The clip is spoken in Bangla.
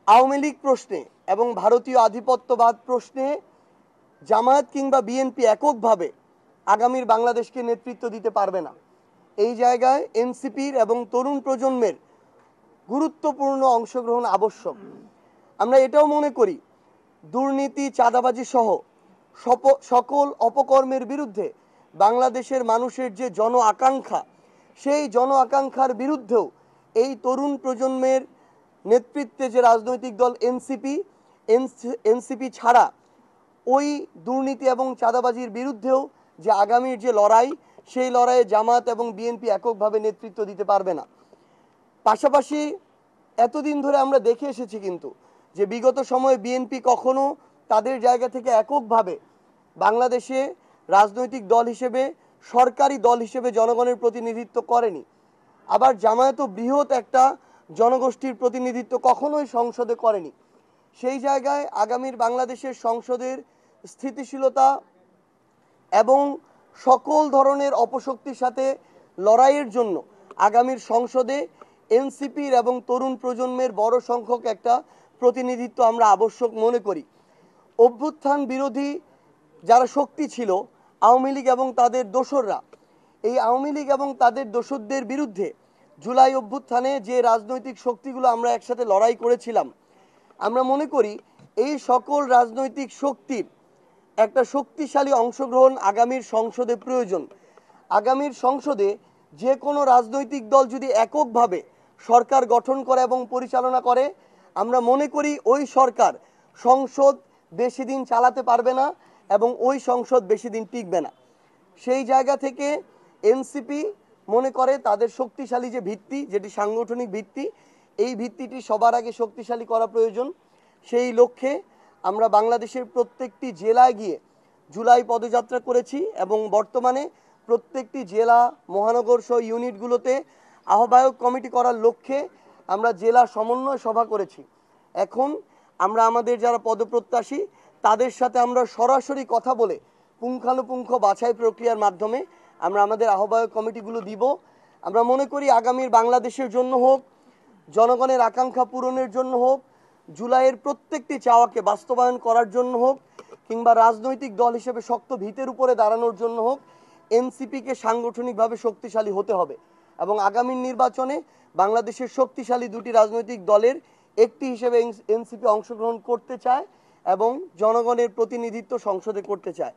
আওয়ামী লীগ প্রশ্নে এবং ভারতীয় আধিপত্যবাদ প্রশ্নে জামায়াত কিংবা বিএনপি এককভাবে আগামীর বাংলাদেশকে নেতৃত্ব দিতে পারবে না। এই জায়গায় এনসিপির এবং তরুণ প্রজন্মের গুরুত্বপূর্ণ অংশগ্রহণ আবশ্যক। আমরা এটাও মনে করি দুর্নীতি, চাঁদাবাজি সহ সকল অপকর্মের বিরুদ্ধে বাংলাদেশের মানুষের যে জন আকাঙ্ক্ষা, সেই জন আকাঙ্ক্ষার বিরুদ্ধেও এই তরুণ প্রজন্মের নেতৃত্বে যে রাজনৈতিক দল এনসিপি ছাড়া ওই দুর্নীতি এবং চাঁদাবাজির বিরুদ্ধেও যে আগামীর যে লড়াই, সেই লড়াইয়ে জামায়াত এবং বিএনপি এককভাবে নেতৃত্ব দিতে পারবে না। পাশাপাশি এতদিন ধরে আমরা দেখে এসেছি কিন্তু যে বিগত সময়ে বিএনপি কখনো তাদের জায়গা থেকে এককভাবে বাংলাদেশে রাজনৈতিক দল হিসেবে, সরকারি দল হিসেবে জনগণের প্রতিনিধিত্ব করেনি। আবার জামায়াতও বৃহৎ একটা জনগোষ্ঠীর প্রতিনিধিত্ব কখনোই সংসদে করেনি। সেই জায়গায় আগামীর বাংলাদেশের সংসদের স্থিতিশীলতা এবং সকল ধরনের অপশক্তির সাথে লড়াইয়ের জন্য আগামীর সংসদে এনসিপির এবং তরুণ প্রজন্মের বড় সংখ্যক একটা প্রতিনিধিত্ব আমরা আবশ্যক মনে করি। অভ্যুত্থান বিরোধী যারা শক্তি ছিল, আওয়ামী লীগ এবং তাদের দোসররা, এই আওয়ামী লীগ এবং তাদের দোসরদের বিরুদ্ধে জুলাই অভ্যুত্থানে যে রাজনৈতিক শক্তিগুলো আমরা একসাথে লড়াই করেছিলাম, আমরা মনে করি এই সকল রাজনৈতিক শক্তির একটা শক্তিশালী অংশগ্রহণ আগামীর সংসদে প্রয়োজন। আগামীর সংসদে যে কোনো রাজনৈতিক দল যদি এককভাবে সরকার গঠন করে এবং পরিচালনা করে, আমরা মনে করি ওই সরকার সংসদ বেশি দিন চালাতে পারবে না এবং ওই সংসদ বেশি দিন টিকবে না। সেই জায়গা থেকে এনসিপি মনে করে তাদের শক্তিশালী যে ভিত্তি, যেটি সাংগঠনিক ভিত্তি, এই ভিত্তিটি সবার আগে শক্তিশালী করা প্রয়োজন। সেই লক্ষ্যে আমরা বাংলাদেশের প্রত্যেকটি জেলায় গিয়ে জুলাই পদযাত্রা করেছি এবং বর্তমানে প্রত্যেকটি জেলা, মহানগর সহ ইউনিটগুলোতে আহ্বায়ক কমিটি করার লক্ষ্যে আমরা জেলা সমন্বয় সভা করেছি। এখন আমরা আমাদের যারা পদপ্রত্যাশী তাদের সাথে আমরা সরাসরি কথা বলে পুঙ্খানুপুঙ্খ বাছাই প্রক্রিয়ার মাধ্যমে আমরা আমাদের আহ্বায়ক কমিটিগুলো দিব। আমরা মনে করি আগামীর বাংলাদেশের জন্য হোক, জনগণের আকাঙ্ক্ষা পূরণের জন্য হোক, জুলাইয়ের প্রত্যেকটি চাওয়াকে বাস্তবায়ন করার জন্য হোক, কিংবা রাজনৈতিক দল হিসেবে শক্ত ভিতের উপরে দাঁড়ানোর জন্য হোক, এনসিপিকে সাংগঠনিকভাবে শক্তিশালী হতে হবে এবং আগামী নির্বাচনে বাংলাদেশের শক্তিশালী দুটি রাজনৈতিক দলের একটি হিসেবে এনসিপি অংশগ্রহণ করতে চায় এবং জনগণের প্রতিনিধিত্ব সংসদে করতে চায়।